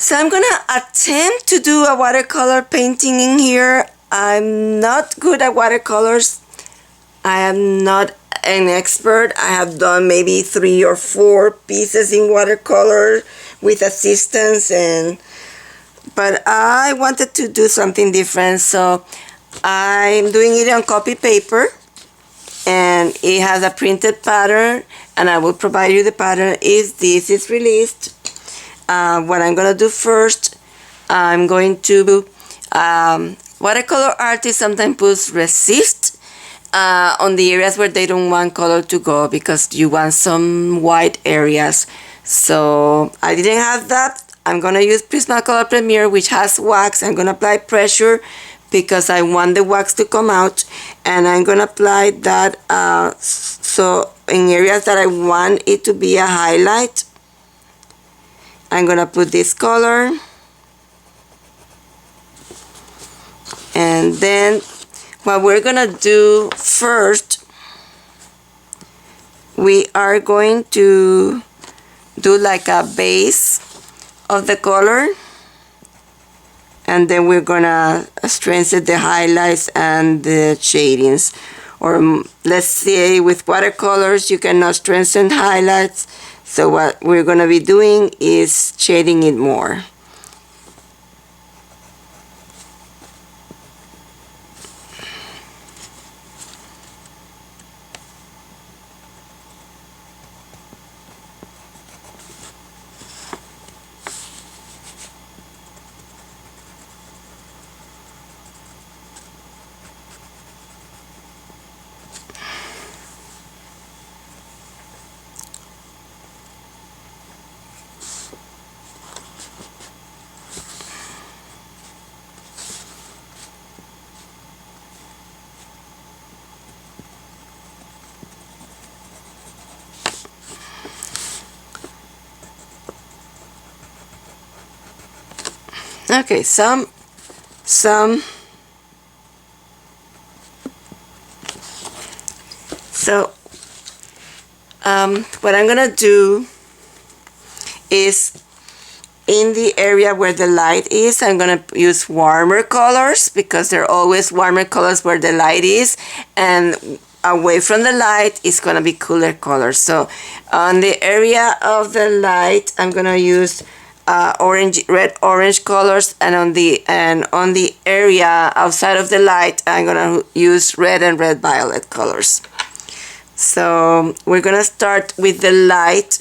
So I'm gonna attempt to do a watercolor painting in here. I'm not good at watercolors. I am not an expert. I have done maybe 3 or 4 pieces in watercolor with assistance, but I wanted to do something different, so I'm doing it on copy paper, and it has a printed pattern, and I will provide you the pattern if this is released. What I'm gonna do first, I'm going to watercolor artists sometimes puts resist on the areas where they don't want color to go, because you want some white areas. So I didn't have that. I'm gonna use Prismacolor Premier, which has wax. I'm gonna apply pressure because I want the wax to come out, and I'm gonna apply that so in areas that I want it to be a highlight, I'm gonna put this color, and then what we're gonna do first, we are going to do like a base of the color, and then we're gonna strengthen the highlights and the shadings. Or let's say with watercolors you cannot strengthen highlights, so what we're gonna be doing is shading it more. Okay, some so what I'm gonna do is, in the area where the light is, I'm gonna use warmer colors, because they're always warmer colors where the light is, and away from the light is gonna be cooler colors. So on the area of the light, I'm gonna use red orange colors, and on the area outside of the light, I'm gonna use red and red violet colors. So we're gonna start with the light,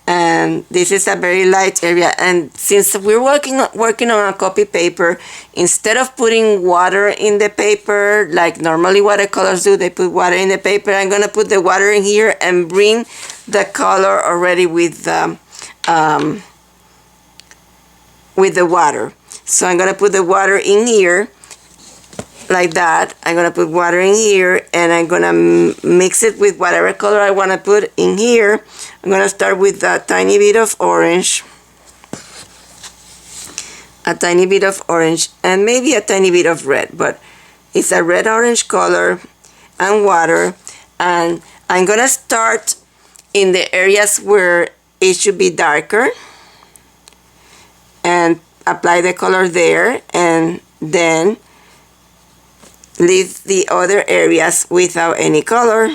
and this is a very light area, and since we're working on a copy paper, instead of putting water in the paper like normally watercolors do, they put water in the paper, I'm gonna put the water in here and bring the color already with the water. So I'm gonna put the water in here like that. I'm gonna put water in here, and I'm gonna mix it with whatever color I want to put in here. I'm gonna start with a tiny bit of orange, and maybe a tiny bit of red, but it's a red-orange color and water. And I'm gonna start in the areas where it should be darker and apply the color there, and then leave the other areas without any color.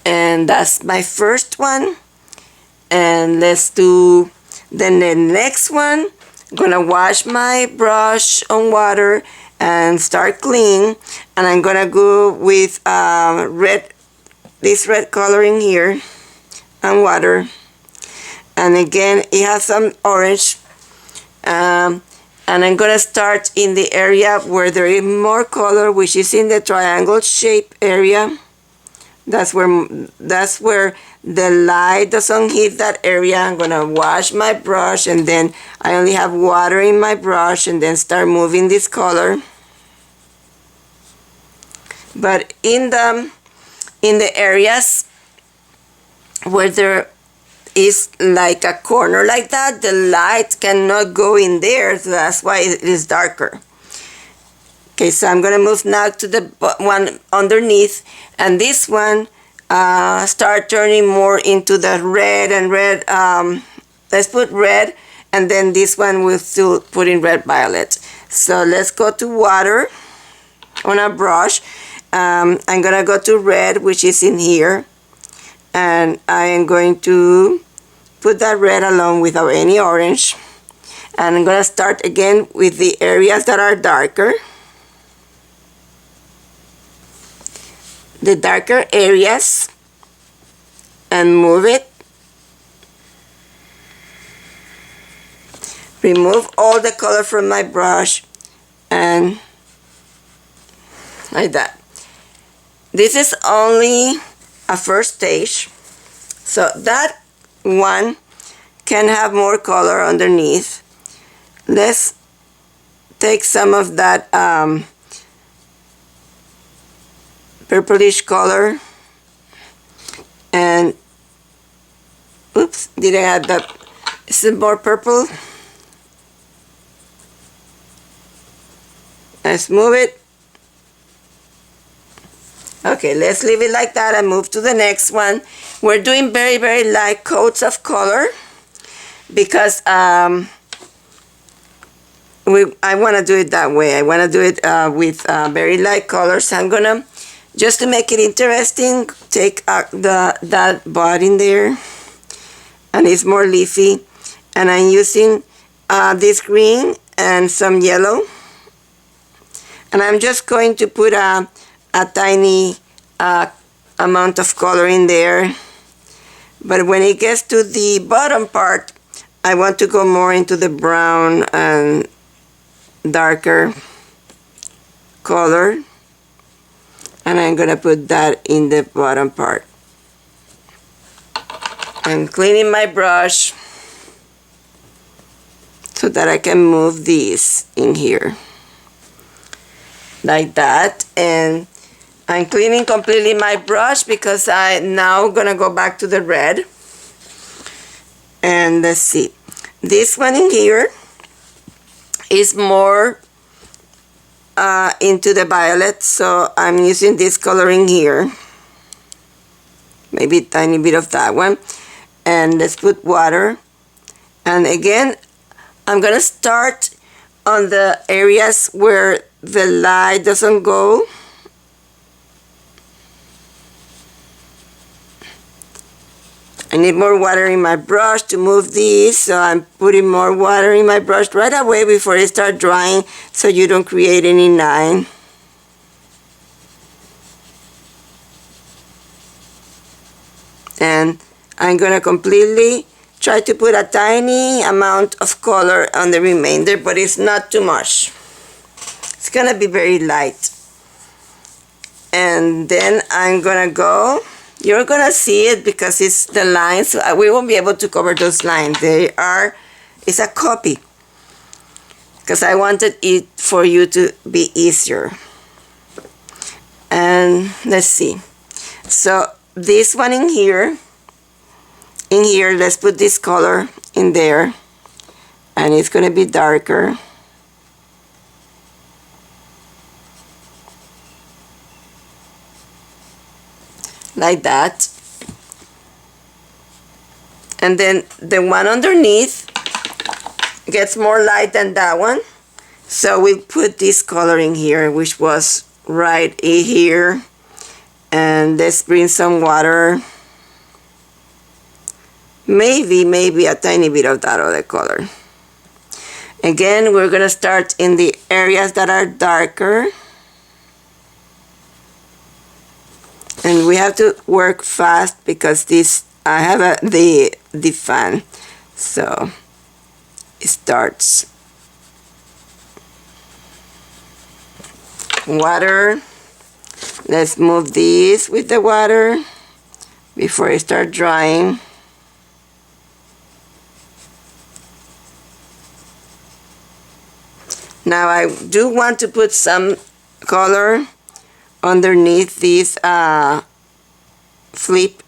And that's my first one. And let's do then the next one. I'm gonna wash my brush on water and start clean, and I'm gonna go with this red color in here and water, and again it has some orange, and I'm gonna start in the area where there is more color, which is in the triangle shape area. That's where the light doesn't hit that area. I'm gonna wash my brush, and then I only have water in my brush, and then start moving this color. But in the areas where there is like a corner like that, the light cannot go in there, so that's why it is darker. Okay, so I'm gonna move now to the one underneath, and this one start turning more into the red and red. Let's put red and then this one we'll still put in red violet. So let's go to water on a brush. I'm gonna go to red, which is in here, and I am going to put that red along without any orange, and I'm gonna start again with the areas that are darker. The darker areas, and move it. Remove all the color from my brush, and like that. This is only a first stage, so that one can have more color underneath. Let's take some of that purplish color, and oops, didn't add that. Is it more purple? Let's move it. Okay, let's leave it like that and move to the next one. We're doing very, very light coats of color because I want to do it that way. I want to do it with very light colors. I'm gonna, just to make it interesting, take that bud in there, and it's more leafy, and I'm using this green and some yellow, and I'm just going to put a tiny amount of color in there. But when it gets to the bottom part, I want to go more into the brown and darker color, and I'm gonna put that in the bottom part. I'm cleaning my brush so that I can move these in here like that, and I'm cleaning completely my brush because I'm now gonna go back to the red. And let's see, this one in here is more into the violet, so I'm using this coloring here, maybe a tiny bit of that one. And let's put water, and again I'm gonna start on the areas where the light doesn't go. I need more water in my brush to move these, so I'm putting more water in my brush right away before it starts drying, so you don't create any line. And I'm gonna completely try to put a tiny amount of color on the remainder, but it's not too much. It's gonna be very light. And then I'm gonna go, you're gonna see it because it's the lines, so we won't be able to cover those lines. It's a copy, because I wanted it for you to be easier. And let's see, so this one in here, let's put this color in there, and it's gonna be darker. Like that. And then the one underneath gets more light than that one, so we'll put this color in here, which was right here. And let's bring some water, maybe a tiny bit of that other color. Again, we're gonna start in the areas that are darker, and we have to work fast because this, I have the fan, so it starts. Water, let's move these with the water before it starts drying. Now I do want to put some color underneath this flip.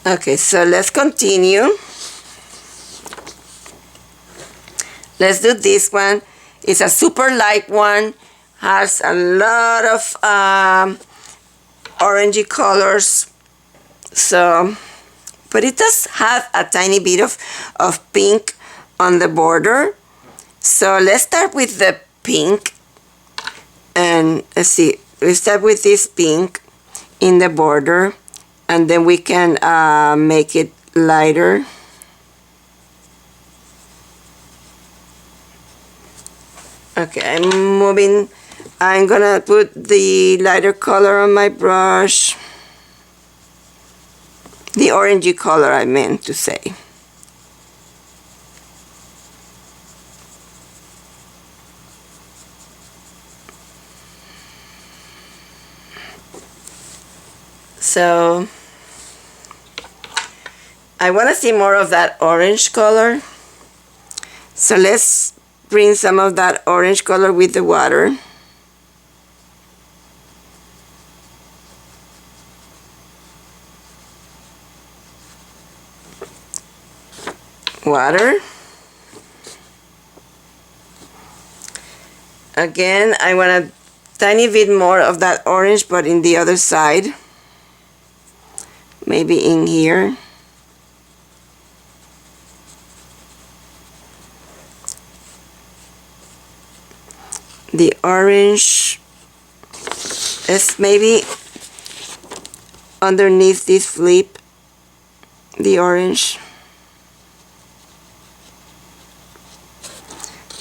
Okay, so let's continue. Let's do this one. It's a super light one. has a lot of orangey colors. So, but it does have a tiny bit of pink on the border. So let's start with the pink. And let's see, we start with this pink in the border, and then we can make it lighter. Okay, I'm gonna put the lighter color on my brush. The orangey color, I meant to say. So I want to see more of that orange color. So let's bring some of that orange color with the water. Water. Again, I want a tiny bit more of that orange, but in the other side. Maybe in here. The orange is maybe underneath this flip, the orange.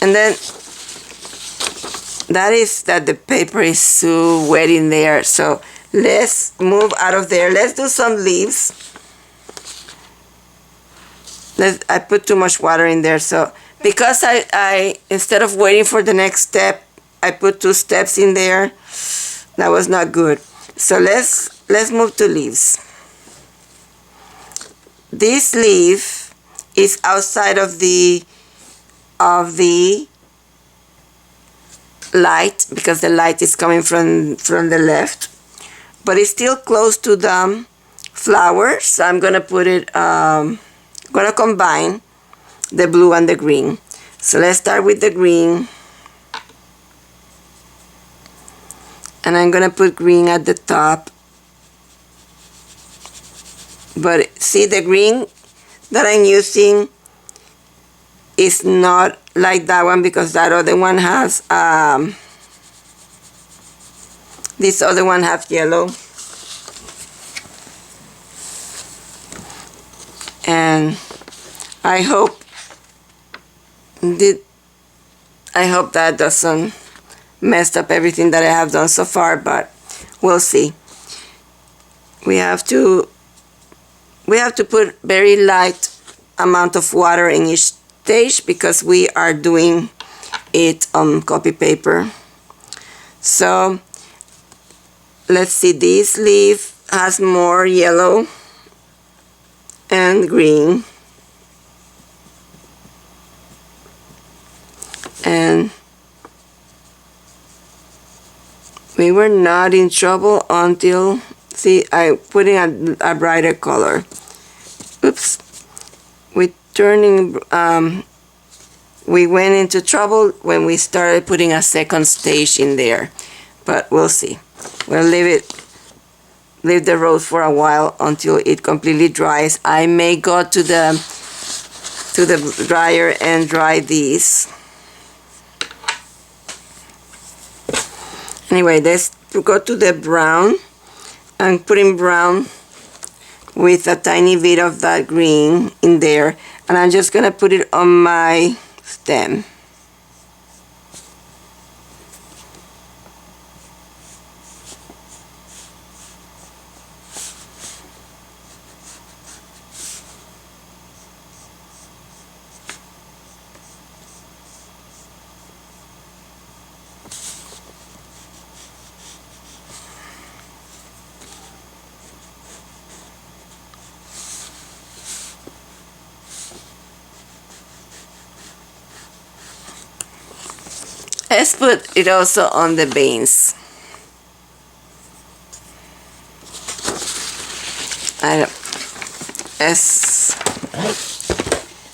And then that is that the paper is so wet in there, so let's move out of there. Let's do some leaves. I put too much water in there, so because I instead of waiting for the next step, I put 2 steps in there. That was not good. So let's move to leaves. This leaf is outside of the light, because the light is coming from the left, but it's still close to the flower. So I'm gonna put it, gonna combine the blue and the green. So let's start with the green, and I'm gonna put green at the top. But see, the green that I'm using is not like that one, because that other one has this other one has yellow. And I hope that doesn't mess up everything that I have done so far, but we'll see. We have to put very light amount of water in each stage, because we are doing it on copy paper. So let's see, this leaf has more yellow and green, and we were not in trouble until, see, I put in a brighter color. Oops. We went into trouble when we started putting a second stage in there, but we'll see. We'll leave the rose for a while until it completely dries. I may go to the dryer and dry these. Anyway, let's go to the brown. I'm putting brown with a tiny bit of that green in there, and I'm just gonna put it on my stem. Let's put it also on the veins.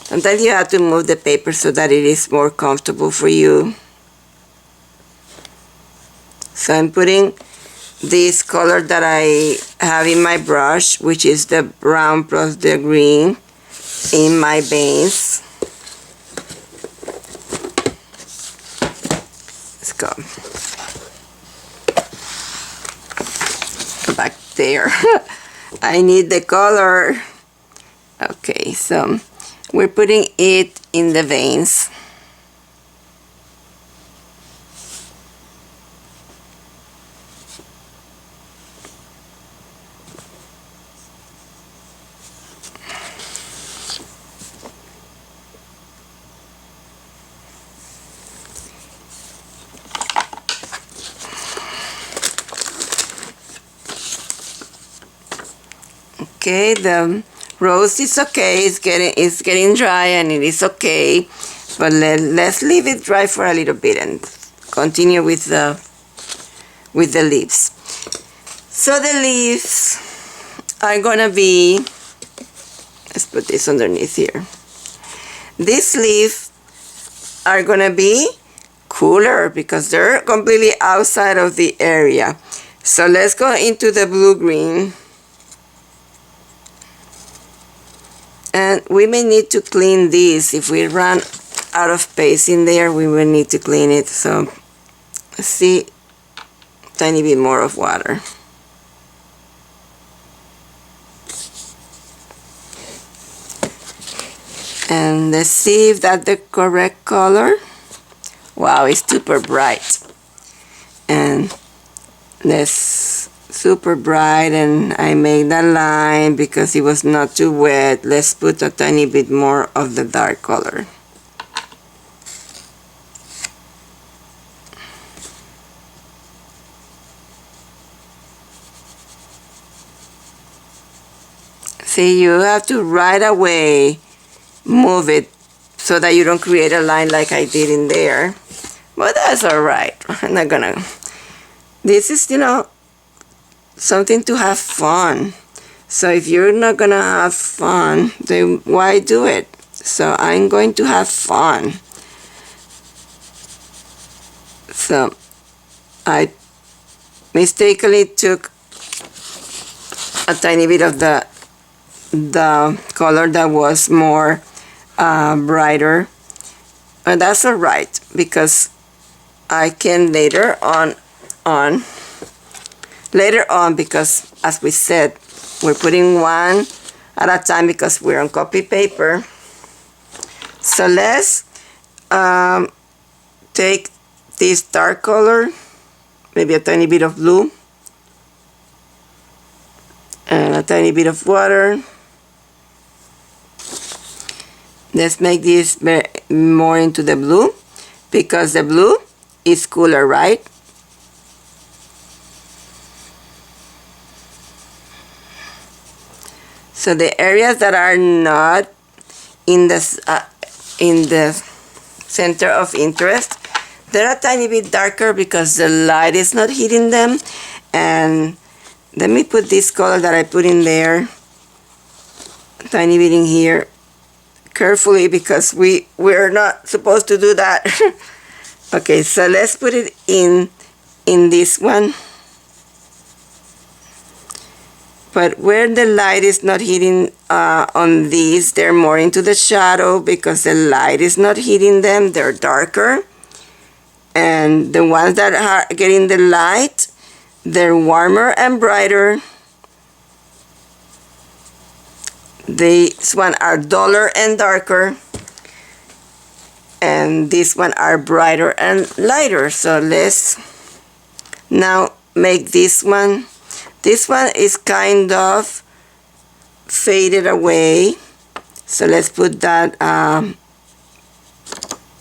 Sometimes you have to move the paper so that it is more comfortable for you. So I'm putting this color that I have in my brush, which is the brown plus the green, in my veins. Let's go back there. I need the color. Okay, so we're putting it in the veins. Okay, the rose is okay. It's getting dry and it is okay, but let's leave it dry for a little bit and continue with the leaves. So the leaves are gonna be, let's put this underneath here. These leaves are gonna be cooler because they're completely outside of the area. So let's go into the blue-green. And we may need to clean this. If we run out of space in there, we will need to clean it. So let's see, a tiny bit more of water. And let's see if that's the correct color. Wow, it's super bright. And let's super bright, and I made that line because it was not too wet. Let's put a tiny bit more of the dark color. See, you have to right away move it so that you don't create a line like I did in there. But that's alright. I'm not gonna. This is, something to have fun. So if you're not gonna have fun, then why do it? So I'm going to have fun. So I mistakenly took a tiny bit of the color that was more brighter, and that's alright because I can later on because as we said, we're putting one at a time because we're on copy paper. So let's take this dark color, maybe a tiny bit of blue and a tiny bit of water. Let's make this more into the blue because the blue is cooler, right? So the areas that are not in the center of interest, they're a tiny bit darker because the light is not hitting them. And let me put this color that I put in there, a tiny bit in here, carefully because we're not supposed to do that. Okay, so let's put it in this one. But where the light is not hitting on these, they're more into the shadow because the light is not hitting them. They're darker. And the ones that are getting the light, they're warmer and brighter. These one are duller and darker. And these one are brighter and lighter. So let's now make this one. This one is kind of faded away, so let's put that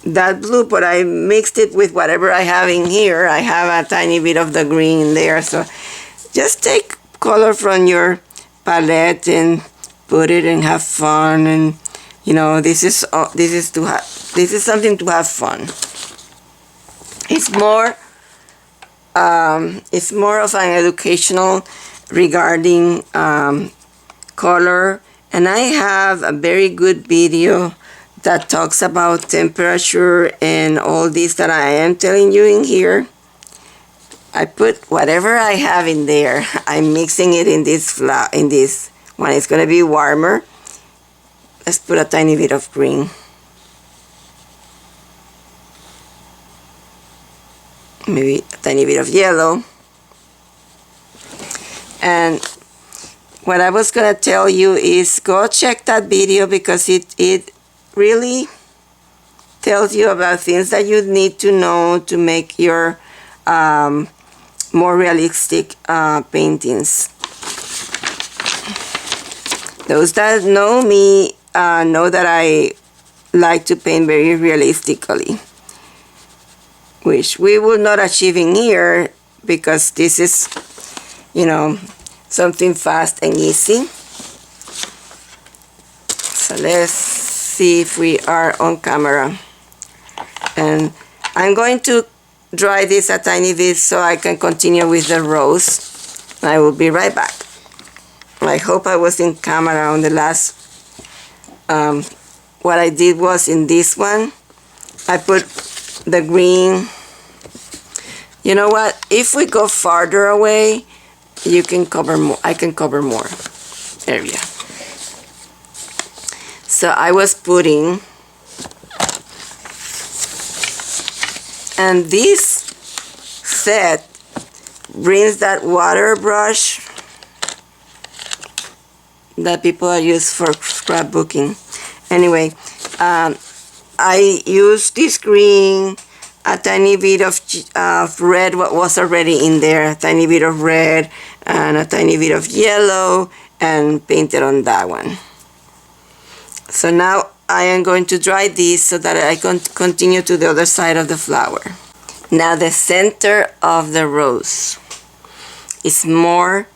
blue, but I mixed it with whatever I have in here. I have a tiny bit of the green in there, so just take color from your palette and put it and have fun. And this is something to have fun. It's more of an educational regarding color, and I have a very good video that talks about temperature and all this that I am telling you in here. I put whatever I have in there. I'm mixing it in this one. It's gonna be warmer. Let's put a tiny bit of green. Maybe a tiny bit of yellow. And what I was gonna tell you is go check that video, because it really tells you about things that you need to know to make your more realistic paintings. Those that know me know that I like to paint very realistically, which we will not achieve in here because this is, you know, something fast and easy. So let's see if we are on camera. And I'm going to dry this a tiny bit so I can continue with the rose. I will be right back. I hope I was in camera on the last. What I did was in this one, I put the green. You know what? If we go farther away, you can cover more. I can cover more area. So I was putting, and this set brings that water brush that people are used for scrapbooking. Anyway, I used this green, a tiny bit of red, what was already in there, a tiny bit of red, and a tiny bit of yellow, and painted on that one. So now I am going to dry this so that I can continue to the other side of the flower. Now the center of the rose is more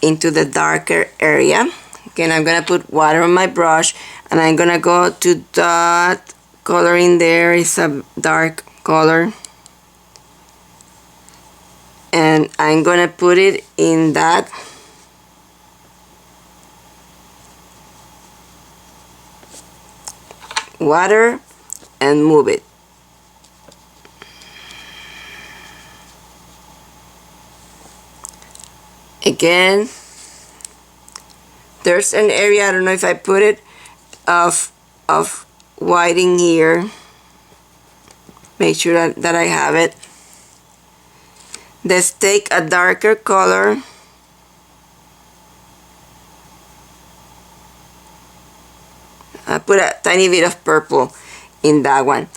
into the darker area. Again, I'm gonna put water on my brush, and I'm gonna go to that color in there. It's a dark color, and I'm gonna put it in that water and move it. Again, there's an area, I don't know if I put it, of white in here. Make sure that I have it. Let's take a darker color. I put a tiny bit of purple in that one.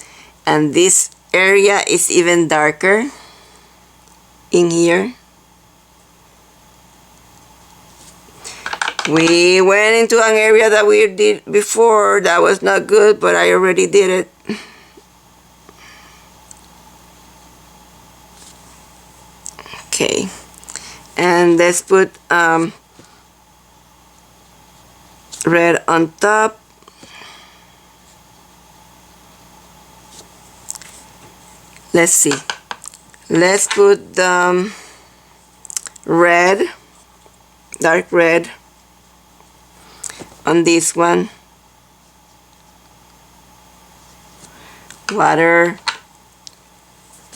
And this area is even darker in here. We went into an area that we did before that was not good, but I already did it. Okay, and let's put red on top. Let's see. Let's put the red, dark red, on this one. Water,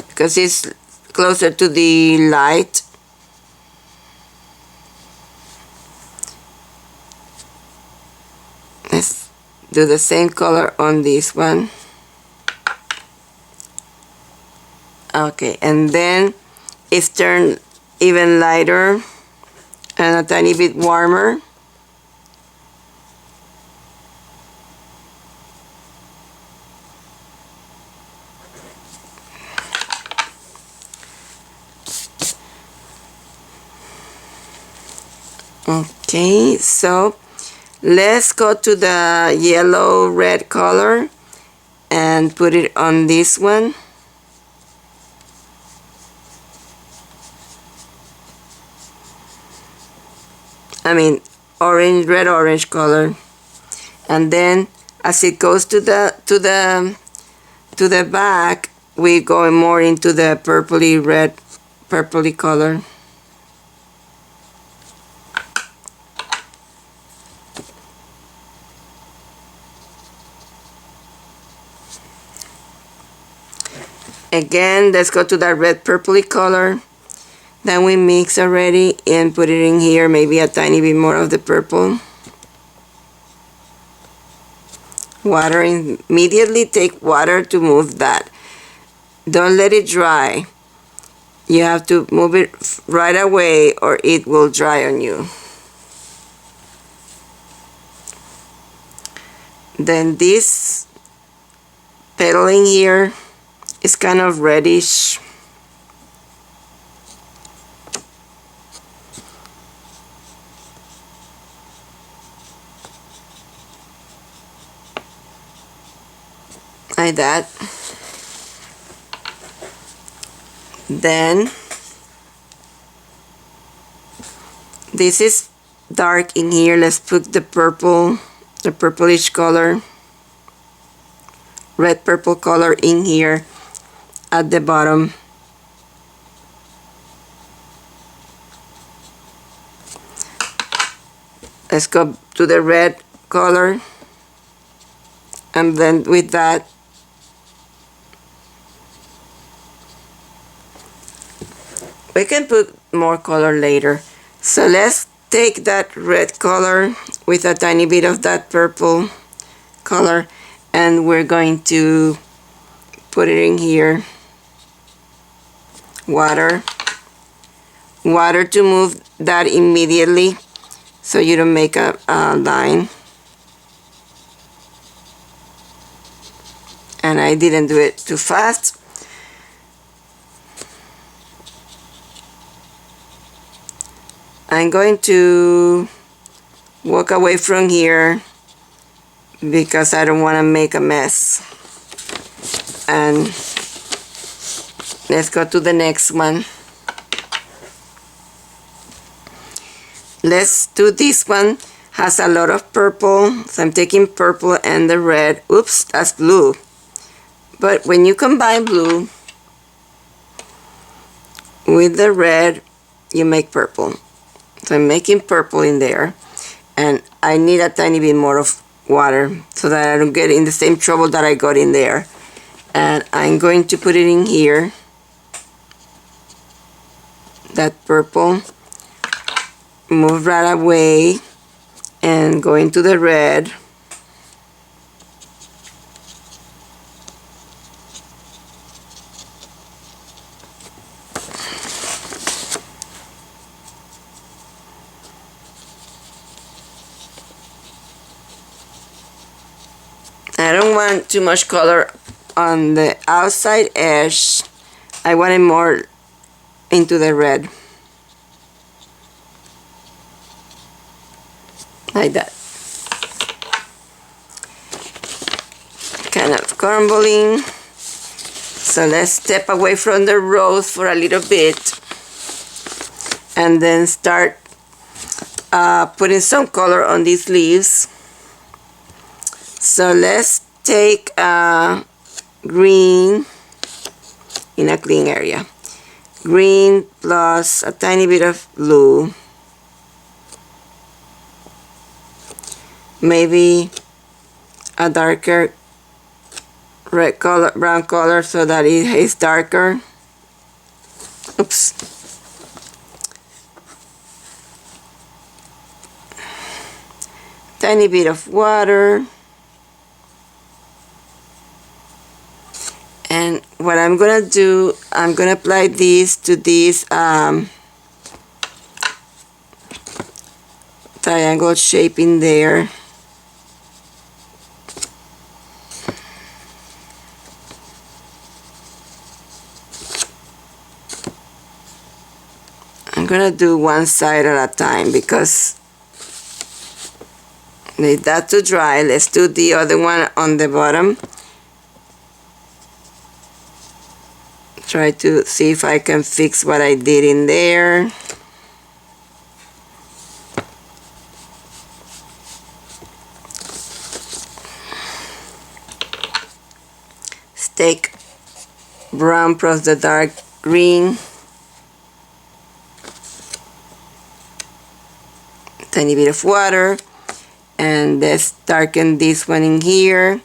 because it's closer to the light. Let's do the same color on this one. Okay, and then it's turned even lighter and a tiny bit warmer. Okay, so let's go to the yellow red color and put it on this one. I mean orange, red orange color. And then as it goes to the back, we go more into the purpley red, purpley color. Again, let's go to that red purpley color that we mix already and put it in here, maybe a tiny bit more of the purple. Water, immediately take water to move that. Don't let it dry. You have to move it right away or it will dry on you. Then this petaling here is kind of reddish. Like that. Then this is dark in here. Let's put the purple, the purplish color, red purple color in here at the bottom. Let's go to the red color, and then with that we can put more color later. So let's take that red color with a tiny bit of that purple color and we're going to put it in here. Water to move that immediately so you don't make a line. And I didn't do it too fast. I'm going to walk away from here because I don't want to make a mess. And let's go to the next one. Let's do this one. Has a lot of purple, so I'm taking purple and the red. Oops, that's blue. But when you combine blue with the red, you make purple. So I'm making purple in there, and I need a tiny bit more of water so that I don't get in the same trouble that I got in there. And I'm going to put it in here, that purple, move right away and go into the red. I don't want too much color on the outside edge. I want it more into the red. Like that. Kind of crumbling. So let's step away from the rose for a little bit and then start putting some color on these leaves. So let's take green in a clean area. Green plus a tiny bit of blue. Maybe a darker red color, brown color, so that it is darker. Oops. Tiny bit of water. And what I'm gonna do, I'm gonna apply this to this triangle shape in there. I'm gonna do one side at a time because need that to dry. Let's do the other one on the bottom. Try to see if I can fix what I did in there. Let's take brown plus the dark green. Tiny bit of water. And let's darken this one in here.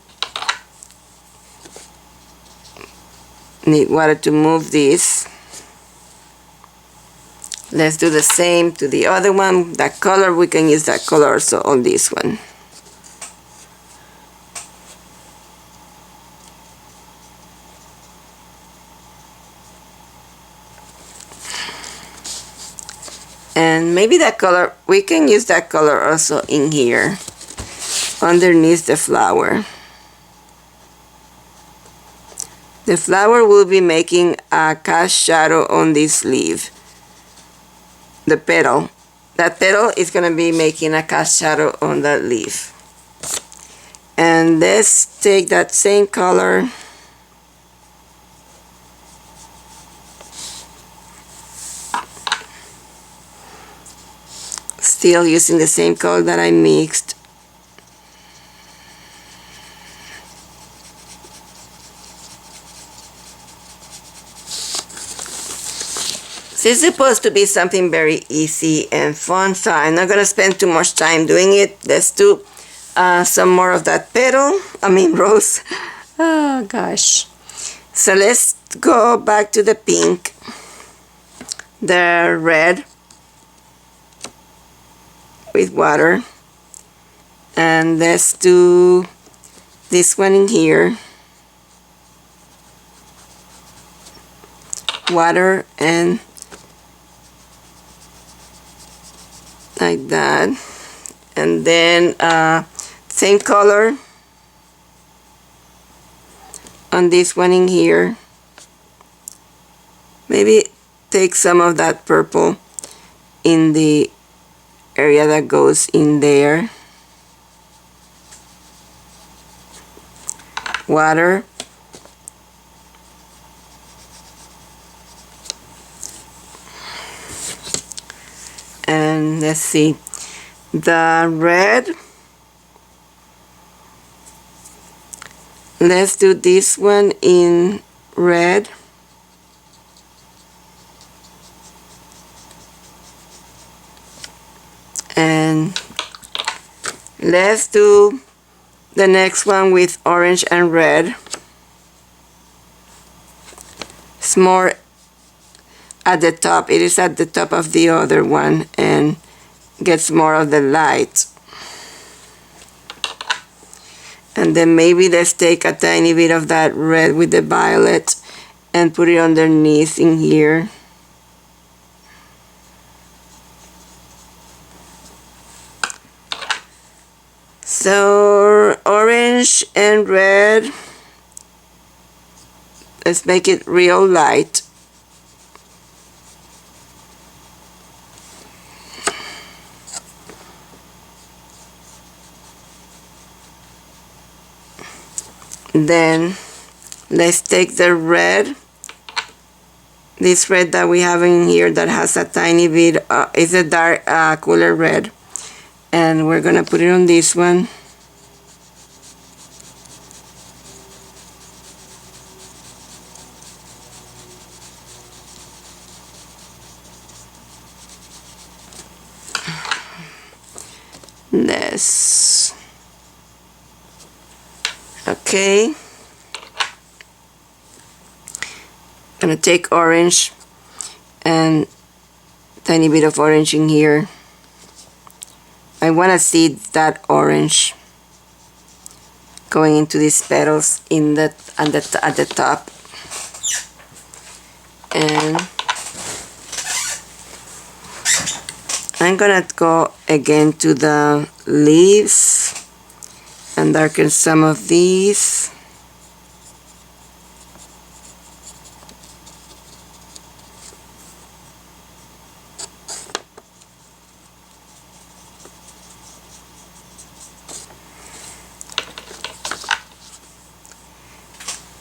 Need water to move this. Let's do the same to the other one. That color, we can use that color also on this one. And maybe that color, we can use that color also in here, underneath the flower. The flower will be making a cast shadow on this leaf. The petal. That petal is going to be making a cast shadow on that leaf. And let's take that same color still using the same color that I mixed. This is supposed to be something very easy and fun, so I'm not going to spend too much time doing it. Let's do some more of that petal, rose. Oh gosh. So let's go back to the pink, the red with water, and let's do this one in here, water, and like that. And then same color on this one in here. Maybe take some of that purple in the area that goes in there. Water. And let's see, the red. Let's do this one in red. And let's do the next one with orange and red. It's more at the top. It is at the top of the other one and gets more of the light. And then maybe let's take a tiny bit of that red with the violet and put it underneath in here. So orange and red, let's make it real light. Then let's take the red, this red that we have in here that has a tiny bit, it's a dark, cooler red, and we're gonna put it on this one. This. Okay. Gonna take orange and tiny bit of orange in here. I want to see that orange going into these petals in at the top. And I'm gonna go again to the leaves and darken some of these.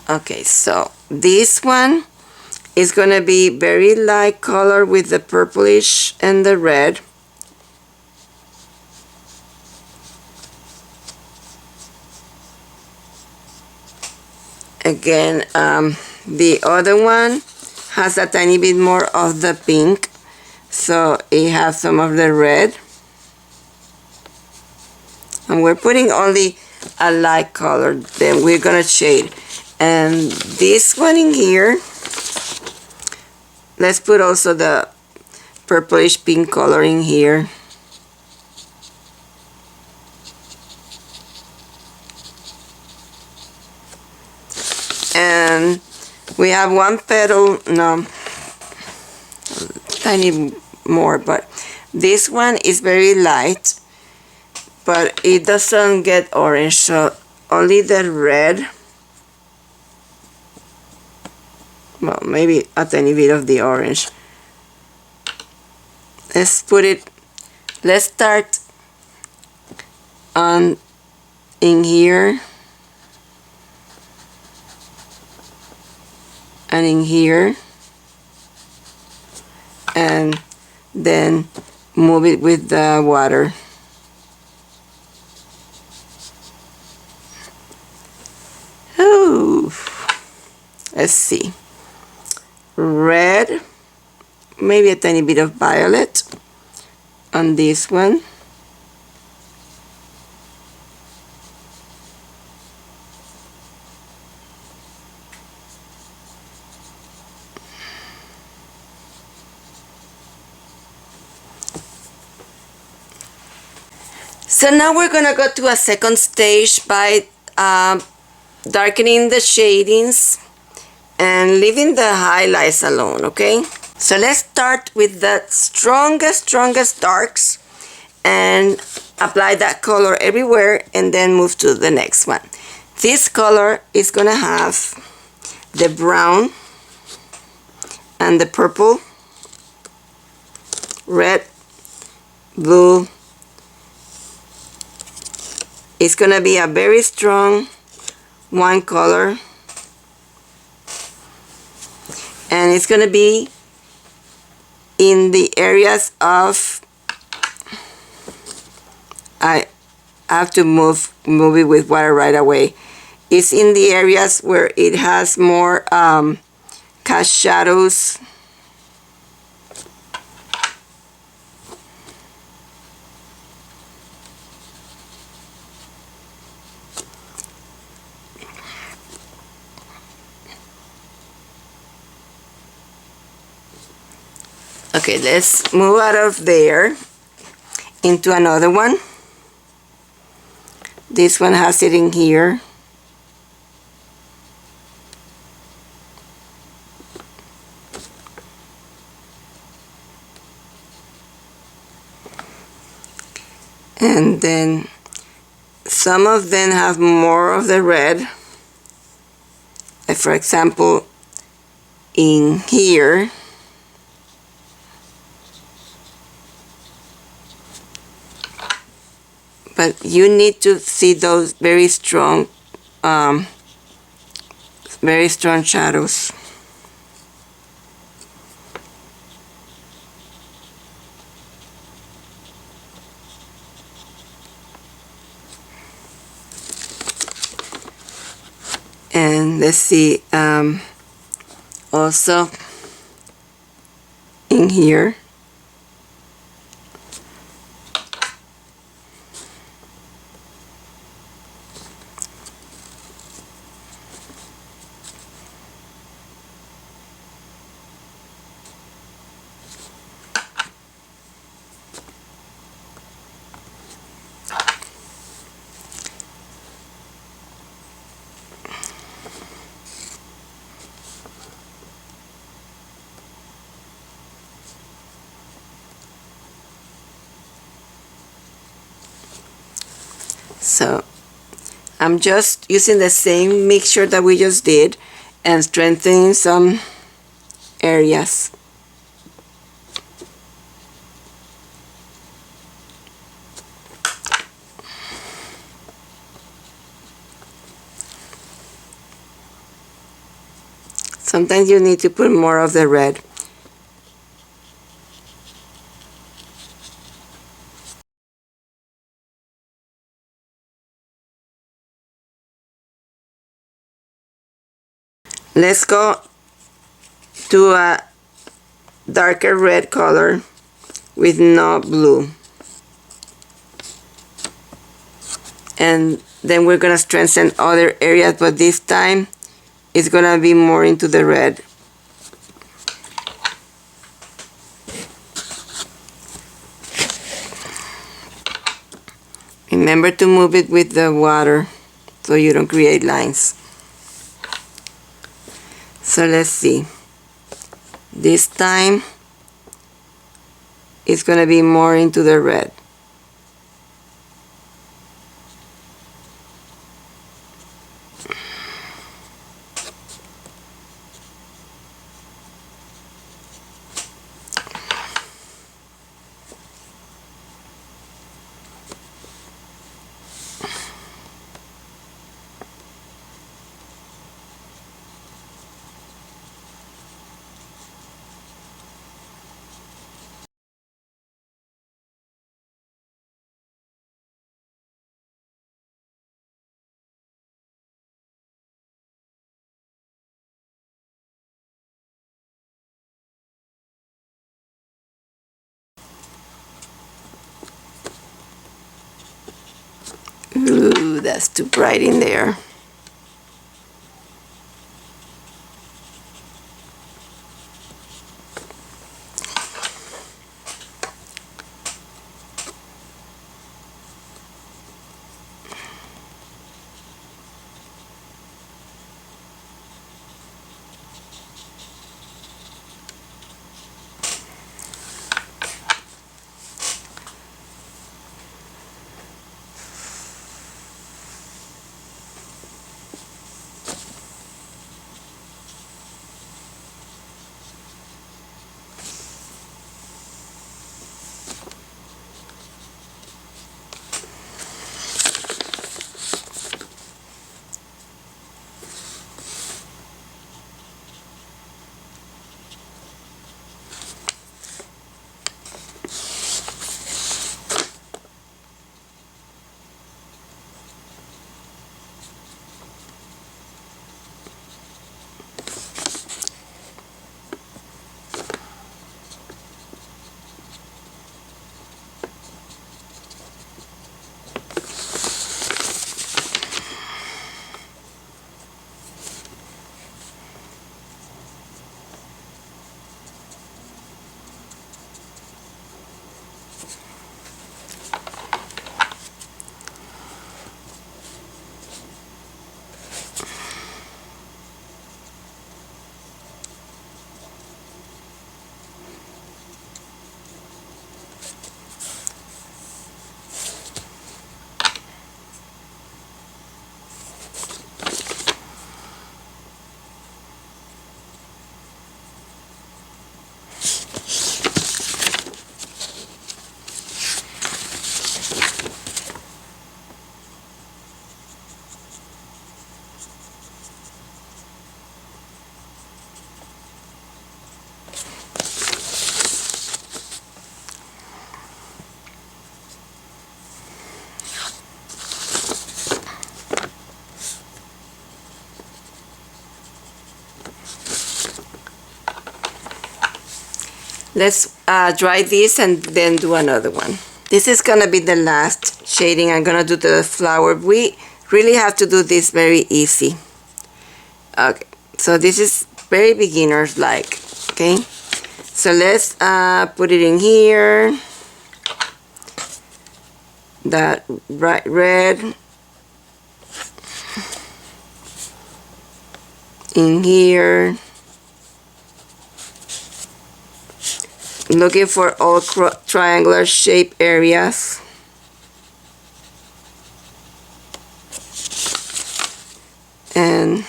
Okay, so this one is gonna be very light color with the purplish and the red. Again, the other one has a tiny bit more of the pink, so it has some of the red. And we're putting only a light color, then we're gonna shade. And this one in here, let's put also the purplish pink color in here. And we have one petal, no, tiny more, but this one is very light, but it doesn't get orange, so only the red, well, maybe a tiny bit of the orange. Let's start on in here and in here, and then move it with the water. Ooh. Let's see. Red, maybe a tiny bit of violet on this one. So now we're gonna go to a second stage by darkening the shadings and leaving the highlights alone, okay? So let's start with the strongest darks and apply that color everywhere and then move to the next one. This color is gonna have the brown and the purple, red, blue. It's gonna be a very strong one color, and it's gonna be in the areas of, I have to move it with water right away. It's in the areas where it has more cast shadows. Okay, let's move out of there into another one. This one has it in here. And then some of them have more of the red. Like for example, in here. But you need to see those very strong shadows. And let's see, also in here. So I'm just using the same mixture that we just did and strengthening some areas. Sometimes you need to put more of the red. Let's go to a darker red color with no blue. And then we're gonna strengthen other areas, but this time it's gonna be more into the red. Remember to move it with the water so you don't create lines. So let's see. This time it's going to be more into the red. Ooh, that's too bright in there. Let's dry this and then do another one. This is gonna be the last shading I'm gonna do to the flower. We really have to do this very easy. Okay, so this is very beginners like. Okay, so let's put it in here. That bright red in here. Looking for all triangular shape areas. And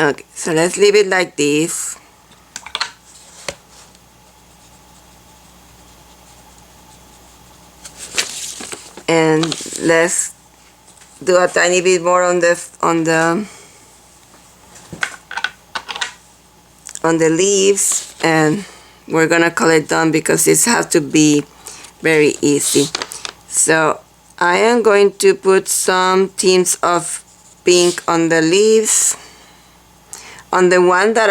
Okay, so let's leave it like this. And let's do a tiny bit more on the leaves, and we're gonna call it done because this has to be very easy. So I am going to put some tints of pink on the leaves, on the ones that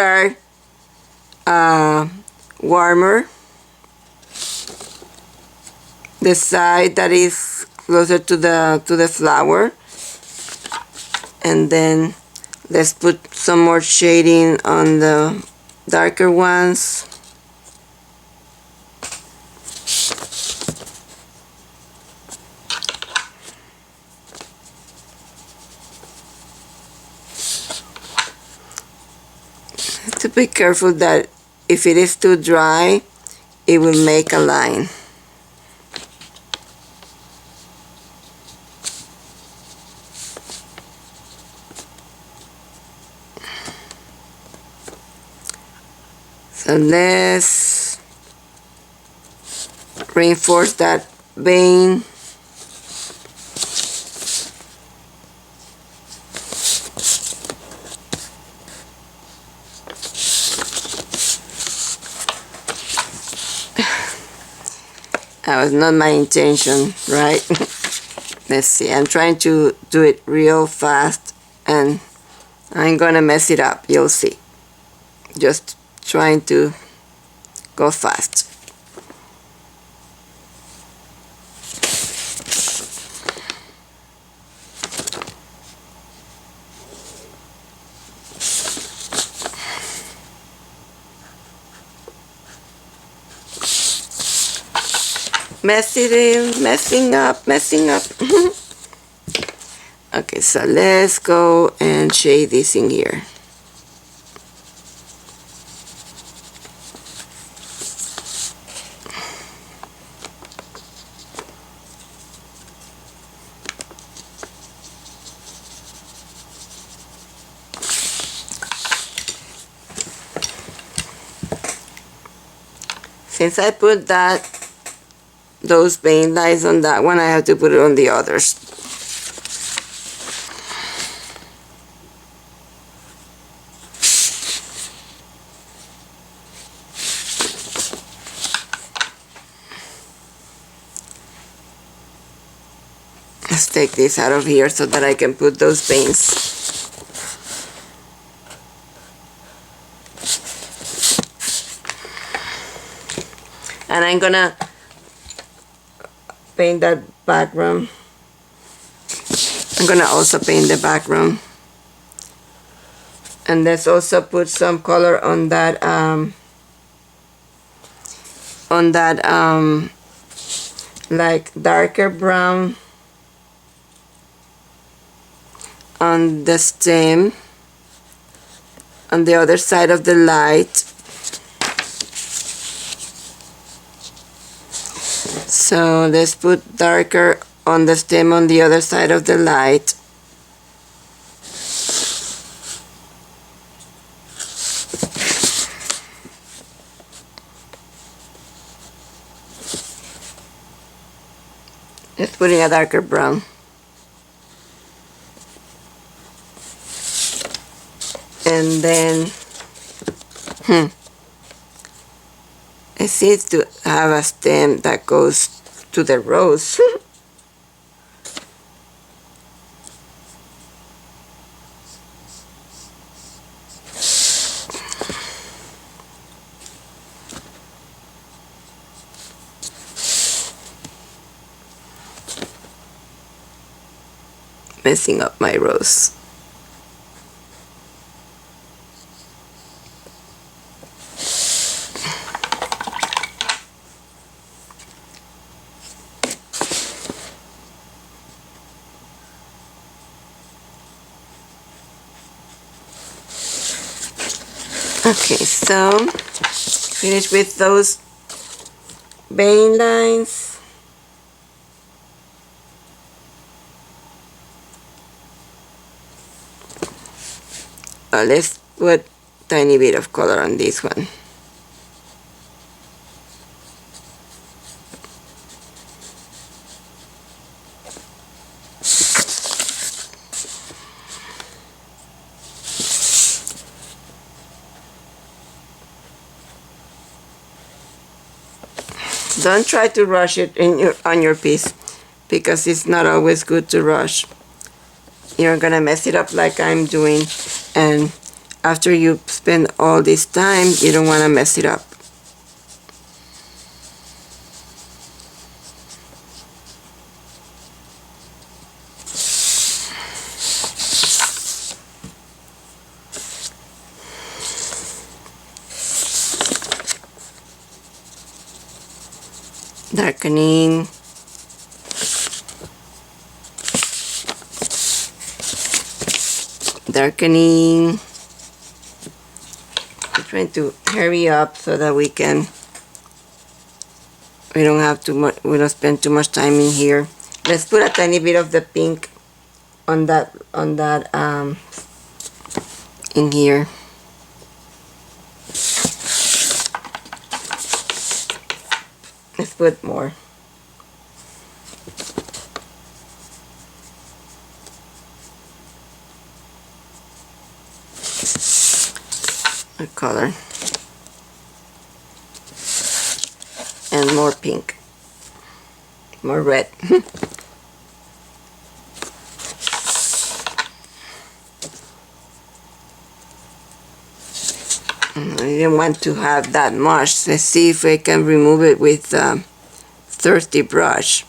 are warmer, the side that is closer to the flower, and then let's put some more shading on the darker ones. To be careful that if it is too dry, it will make a line. So let's reinforce that vein. That was not my intention, right? Let's see, I'm trying to do it real fast and I'm gonna mess it up, you'll see. Just trying to go fast. Messing up. Okay, so let's go and shade this in here. Since I put those vein lines on that one, I have to put it on the others. Let's take this out of here so that I can put those veins. And I'm gonna paint that background. I'm gonna also paint the background. And let's also put some color on that like darker brown on the stem on the other side of the light. So let's put darker on the stem on the other side of the light. Just putting a darker brown. And then it seems to have a stem that goes to the rose. Messing up my rose. Okay, so finish with those vein lines. Let's put tiny bit of color on this one. Don't try to rush it on your piece, because it's not always good to rush. You're gonna mess it up like I'm doing, and after you spend all this time, you don't want to mess it up. Darkening. Darkening. I'm trying to hurry up so that we don't have too much, we don't spend too much time in here. Let's put a tiny bit of the pink on that in here. Let's put more. A color. And more pink. More red. I didn't want to have that much. Let's see if I can remove it with a thirsty brush.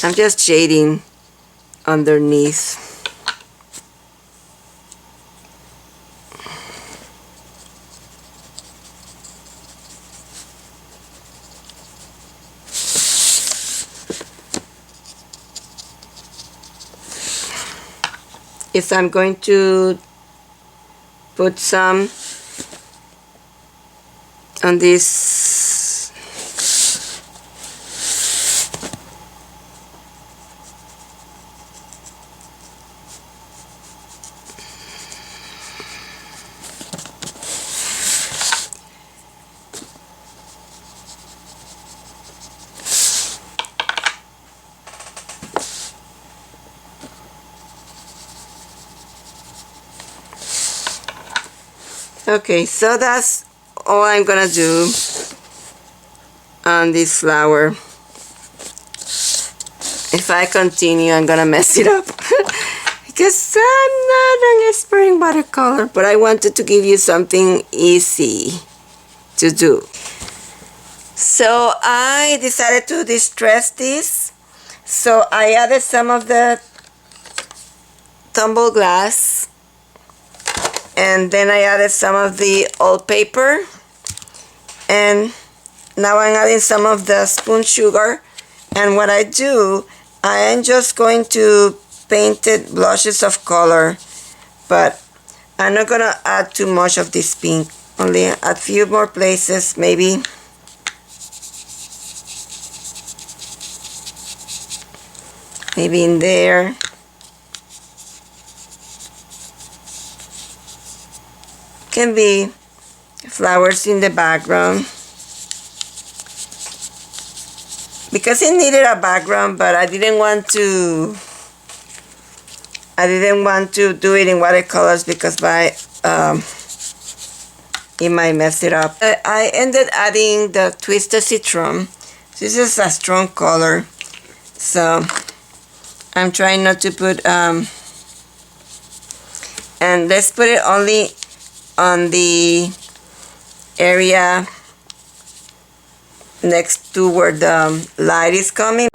I'm just shading underneath. Yes, I'm going to put some on this. Okay, so that's all I'm gonna do on this flower. If I continue, I'm gonna mess it up because I'm not an expert in watercolor, but I wanted to give you something easy to do. So I decided to distress this, so I added some of the tumbled glass, and then I added some of the old paper, and now I'm adding some of the spoon sugar. And what I do, I am just going to paint it blushes of color, but I'm not gonna add too much of this pink, only a few more places, maybe in there. Can be flowers in the background, because it needed a background, but I didn't want to do it in watercolors because it might mess it up. I ended adding the Twisted Citron. This is a strong color, so I'm trying not to put and let's put it only on the area next to where the light is coming.